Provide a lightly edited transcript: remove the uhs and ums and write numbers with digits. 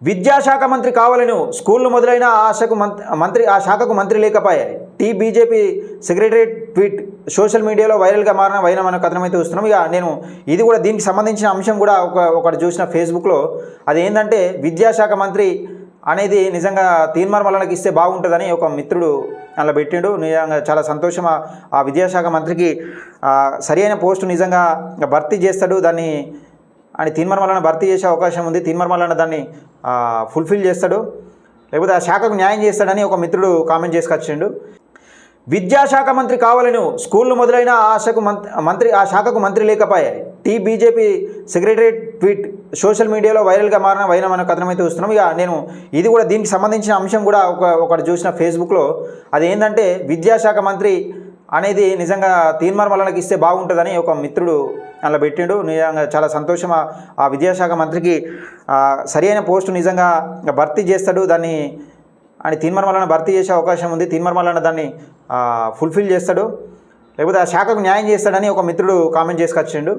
విద్యాశాఖ మంత్రి కావాలను స్కూళ్లు మొదలైన ఆ శాఖకు మంత్రి లేకపోయాయి. బీజేపీ సెక్రటరియట్ ట్వీట్ సోషల్ మీడియాలో వైరల్గా మారిన వైనం అనే కథనం అయితే చూస్తున్నాం. ఇక నేను ఇది కూడా దీనికి సంబంధించిన అంశం కూడా ఒకటి చూసిన ఫేస్బుక్లో. అది ఏంటంటే విద్యాశాఖ మంత్రి అనేది నిజంగా తీన్మార్మలకి ఇస్తే బాగుంటుందని ఒక మిత్రుడు అలా పెట్టిండు. నిజంగా చాలా సంతోషం. ఆ విద్యాశాఖ మంత్రికి సరైన పోస్టు నిజంగా భర్తీ చేస్తాడు, దాన్ని అని తీన్మార్మలను భర్తీ చేసే అవకాశం ఉంది. తీన్మార్మలను దాన్ని ఫుల్ఫిల్ చేస్తాడు, లేకపోతే ఆ శాఖకు న్యాయం చేస్తాడని ఒక మిత్రుడు కామెంట్ చేసుకొచ్చిండు. విద్యాశాఖ మంత్రి కావాలను స్కూళ్లు మొదలైన ఆ శాఖకు మంత్రి లేకపోయాయి. బీజేపీ సెక్రటరియట్ ట్వీట్ సోషల్ మీడియాలో వైరల్గా మారిన వైనం అనే కథనం అయితే చూస్తున్నాం. ఇక నేను ఇది కూడా దీనికి సంబంధించిన అంశం కూడా ఒకటి చూసిన ఫేస్బుక్లో. అది ఏంటంటే విద్యాశాఖ మంత్రి అనేది నిజంగా తీన్మార్మలకి ఇస్తే బాగుంటుందని ఒక మిత్రుడు అలా పెట్టిండు. నిజంగా చాలా సంతోషం. ఆ విద్యాశాఖ మంత్రికి సరైన పోస్టు నిజంగా భర్తీ చేస్తాడు, దాన్ని అని తీన్మార్మలను భర్తీ చేసే అవకాశం ఉంది. తీన్మార్మలను దాన్ని ఫుల్ఫిల్ చేస్తాడు, లేకపోతే ఆ శాఖకు న్యాయం చేస్తాడని ఒక మిత్రుడు కామెంట్ చేసుకొచ్చిండు.